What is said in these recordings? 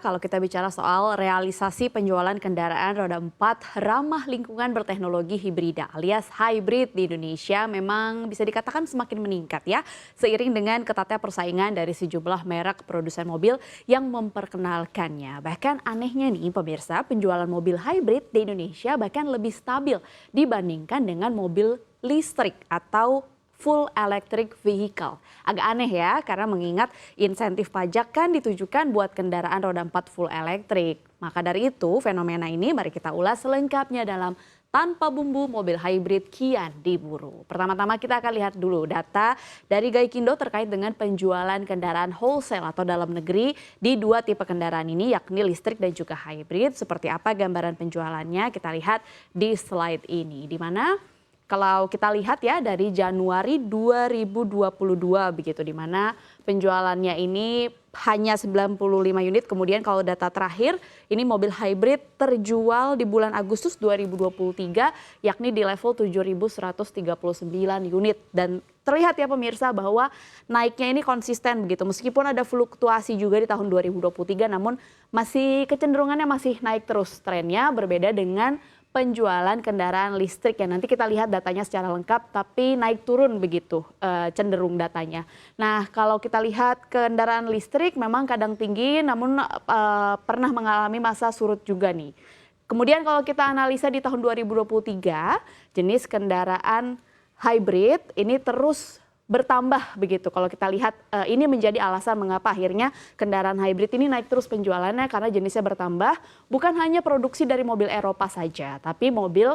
Kalau kita bicara soal realisasi penjualan kendaraan roda 4 ramah lingkungan berteknologi hibrida alias hybrid di Indonesia memang bisa dikatakan semakin meningkat ya. Seiring dengan ketatnya persaingan dari sejumlah merek produsen mobil yang memperkenalkannya. Bahkan anehnya nih pemirsa, penjualan mobil hybrid di Indonesia bahkan lebih stabil dibandingkan dengan mobil listrik atau full electric vehicle. Agak aneh ya, karena mengingat insentif pajak kan ditujukan buat kendaraan roda 4 full elektrik. Maka dari itu, fenomena ini mari kita ulas selengkapnya dalam Tanpa Bumbu Mobil Hybrid Kian Diburu. Pertama-tama kita akan lihat dulu data dari Gaikindo terkait dengan penjualan kendaraan wholesale atau dalam negeri di dua tipe kendaraan ini, yakni listrik dan juga hybrid. Seperti apa gambaran penjualannya kita lihat di slide ini, di mana kalau kita lihat ya dari Januari 2022 begitu, di mana penjualannya ini hanya 95 unit. Kemudian kalau data terakhir ini mobil hybrid terjual di bulan Agustus 2023 yakni di level 7.139 unit. Dan terlihat ya pemirsa bahwa naiknya ini konsisten begitu. Meskipun ada fluktuasi juga di tahun 2023 namun masih kecenderungannya masih naik terus trennya, berbeda dengan penjualan kendaraan listrik ya. Nanti kita lihat datanya secara lengkap tapi naik turun begitu cenderung datanya. Nah kalau kita lihat kendaraan listrik memang kadang tinggi namun pernah mengalami masa surut juga nih. Kemudian kalau kita analisa di tahun 2023 jenis kendaraan hybrid ini terus bertambah begitu. Kalau kita lihat ini menjadi alasan mengapa akhirnya kendaraan hybrid ini naik terus penjualannya karena jenisnya bertambah. Bukan hanya produksi dari mobil Eropa saja, tapi mobil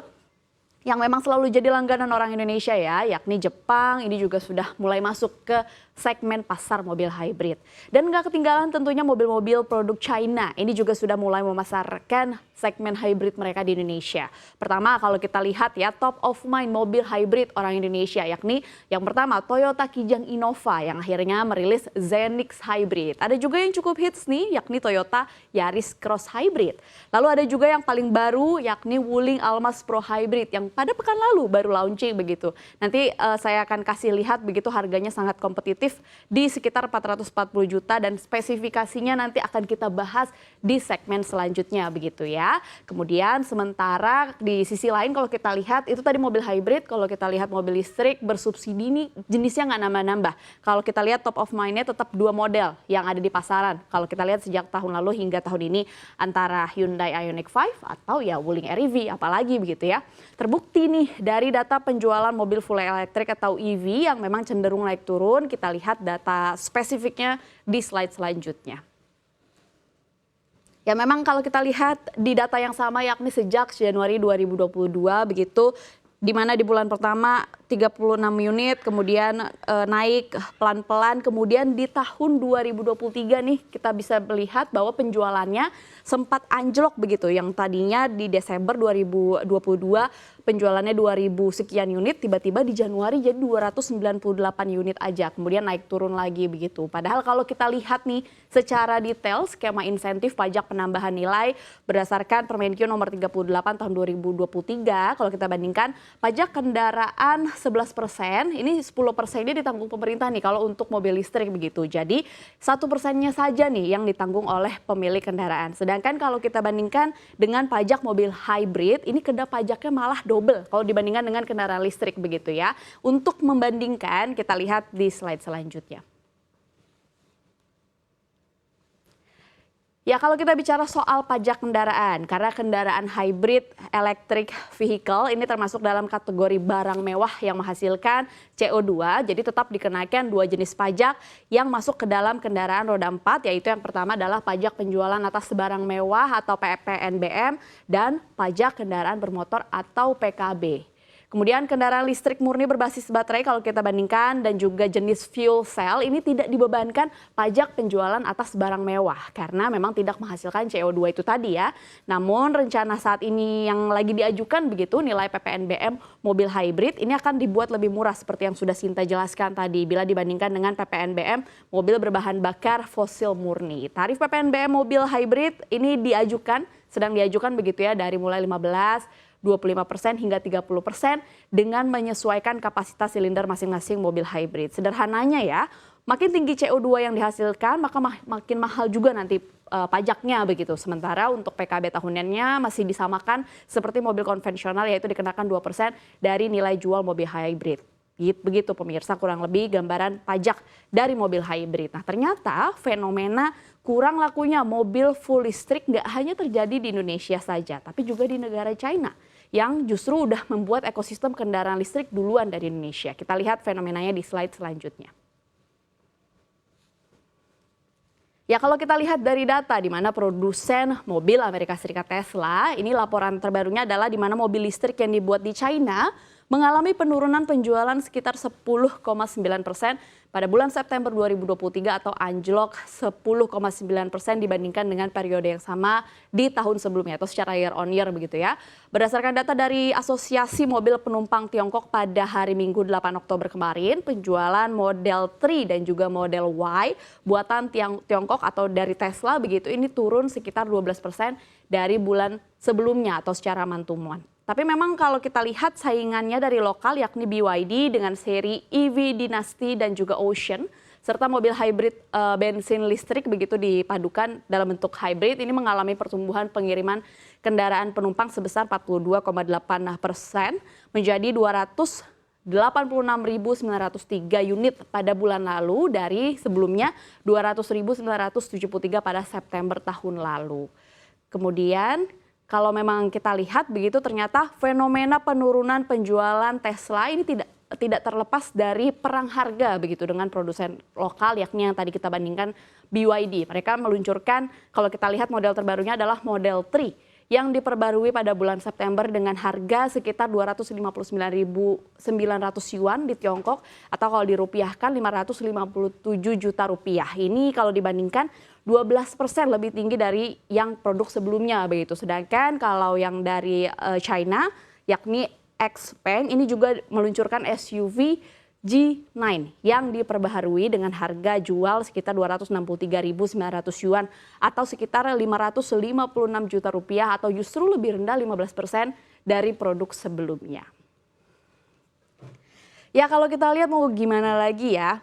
yang memang selalu jadi langganan orang Indonesia ya, yakni Jepang ini juga sudah mulai masuk ke segmen pasar mobil hybrid. Dan nggak ketinggalan tentunya mobil-mobil produk China ini juga sudah mulai memasarkan segmen hybrid mereka di Indonesia. Pertama kalau kita lihat ya top of mind mobil hybrid orang Indonesia, yakni yang pertama Toyota Kijang Innova yang akhirnya merilis Zenix Hybrid. Ada juga yang cukup hits nih yakni Toyota Yaris Cross Hybrid. Lalu ada juga yang paling baru yakni Wuling Almas Pro Hybrid yang pada pekan lalu baru launching begitu. Nanti saya akan kasih lihat begitu harganya sangat kompetitif di sekitar 440 juta dan spesifikasinya nanti akan kita bahas di segmen selanjutnya begitu ya. Kemudian sementara di sisi lain kalau kita lihat itu tadi mobil hybrid, kalau kita lihat mobil listrik bersubsidi ini jenisnya nggak nambah-nambah. Kalau kita lihat top of mind-nya tetap dua model yang ada di pasaran. Kalau kita lihat sejak tahun lalu hingga tahun ini antara Hyundai Ioniq 5 atau ya Wuling REV apalagi begitu ya. Terbukti nih dari data penjualan mobil full elektrik atau EV yang memang cenderung naik turun. Kita lihat data spesifiknya di slide selanjutnya. Ya memang kalau kita lihat di data yang sama yakni sejak Januari 2022 begitu, di mana di bulan pertama 36 unit kemudian naik pelan-pelan, kemudian di tahun 2023 nih kita bisa melihat bahwa penjualannya sempat anjlok begitu, yang tadinya di Desember 2022 penjualannya 2.000 sekian unit, tiba-tiba di Januari jadi 298 unit aja, kemudian naik turun lagi begitu. Padahal kalau kita lihat nih secara detail skema insentif pajak penambahan nilai berdasarkan Permenkyu nomor 38 tahun 2023, kalau kita bandingkan pajak kendaraan 11%, ini 10%-nya ditanggung pemerintah nih kalau untuk mobil listrik begitu. Jadi 1%-nya saja nih yang ditanggung oleh pemilik kendaraan. Sedangkan kalau kita bandingkan dengan pajak mobil hybrid, ini kena pajaknya malah double kalau dibandingkan dengan kendaraan listrik begitu ya. Untuk membandingkan kita lihat di slide selanjutnya. Ya kalau kita bicara soal pajak kendaraan, karena kendaraan hybrid electric vehicle ini termasuk dalam kategori barang mewah yang menghasilkan CO2, jadi tetap dikenakan dua jenis pajak yang masuk ke dalam kendaraan roda 4, yaitu yang pertama adalah pajak penjualan atas barang mewah atau PPNBM dan pajak kendaraan bermotor atau PKB. Kemudian kendaraan listrik murni berbasis baterai kalau kita bandingkan dan juga jenis fuel cell ini tidak dibebankan pajak penjualan atas barang mewah karena memang tidak menghasilkan CO2 itu tadi ya. Namun rencana saat ini yang lagi diajukan begitu nilai PPNBM mobil hybrid ini akan dibuat lebih murah seperti yang sudah Sinta jelaskan tadi bila dibandingkan dengan PPNBM mobil berbahan bakar fosil murni. Tarif PPNBM mobil hybrid ini sedang diajukan begitu ya dari mulai 15, 25% hingga 30% dengan menyesuaikan kapasitas silinder masing-masing mobil hybrid. Sederhananya ya, makin tinggi CO2 yang dihasilkan, maka makin mahal juga nanti pajaknya begitu. Sementara untuk PKB tahunannya masih disamakan seperti mobil konvensional, yaitu dikenakan 2% dari nilai jual mobil hybrid. Begitu pemirsa, kurang lebih gambaran pajak dari mobil hybrid. Nah ternyata fenomena kurang lakunya mobil full listrik nggak hanya terjadi di Indonesia saja, tapi juga di negara China yang justru udah membuat ekosistem kendaraan listrik duluan dari Indonesia. Kita lihat fenomenanya di slide selanjutnya. Ya kalau kita lihat dari data di mana produsen mobil Amerika Serikat Tesla, ini laporan terbarunya adalah di mana mobil listrik yang dibuat di China mengalami penurunan penjualan sekitar 10,9% pada bulan September 2023 atau anjlok 10,9% dibandingkan dengan periode yang sama di tahun sebelumnya atau secara year on year begitu ya. Berdasarkan data dari Asosiasi Mobil Penumpang Tiongkok pada hari Minggu 8 Oktober kemarin, penjualan Model 3 dan juga Model Y buatan Tiongkok atau dari Tesla begitu ini turun sekitar 12% dari bulan sebelumnya atau secara mantuman. Tapi memang kalau kita lihat saingannya dari lokal yakni BYD dengan seri EV Dynasty dan juga Ocean serta mobil hybrid bensin listrik begitu dipadukan dalam bentuk hybrid ini mengalami pertumbuhan pengiriman kendaraan penumpang sebesar 42,8% menjadi 286.903 unit pada bulan lalu dari sebelumnya 200.973 pada September tahun lalu. Kemudian kalau memang kita lihat begitu ternyata fenomena penurunan penjualan Tesla ini tidak terlepas dari perang harga begitu dengan produsen lokal yakni yang tadi kita bandingkan BYD. Mereka meluncurkan kalau kita lihat model terbarunya adalah Model 3 yang diperbarui pada bulan September dengan harga sekitar 259.900 yuan di Tiongkok atau kalau dirupiahkan 557 juta rupiah. Ini kalau dibandingkan 12% lebih tinggi dari yang produk sebelumnya begitu. Sedangkan kalau yang dari China yakni XPeng ini juga meluncurkan SUV G9 yang diperbaharui dengan harga jual sekitar 263.900 yuan atau sekitar 556 juta rupiah atau justru lebih rendah 15% dari produk sebelumnya. Ya kalau kita lihat mau gimana lagi ya.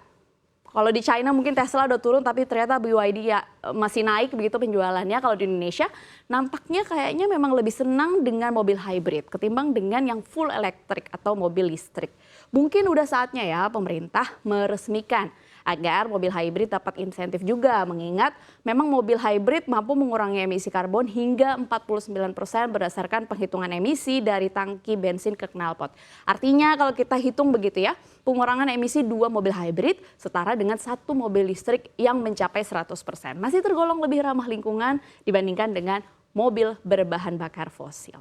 Kalau di China mungkin Tesla udah turun tapi ternyata BYD ya masih naik begitu penjualannya. Kalau di Indonesia nampaknya kayaknya memang lebih senang dengan mobil hybrid ketimbang dengan yang full elektrik atau mobil listrik. Mungkin udah saatnya ya pemerintah meresmikan agar mobil hybrid dapat insentif juga mengingat memang mobil hybrid mampu mengurangi emisi karbon hingga 49% berdasarkan penghitungan emisi dari tangki bensin ke knalpot. Artinya kalau kita hitung begitu ya, pengurangan emisi 2 mobil hybrid setara dengan 1 mobil listrik yang mencapai 100%. Masih tergolong lebih ramah lingkungan dibandingkan dengan mobil berbahan bakar fosil.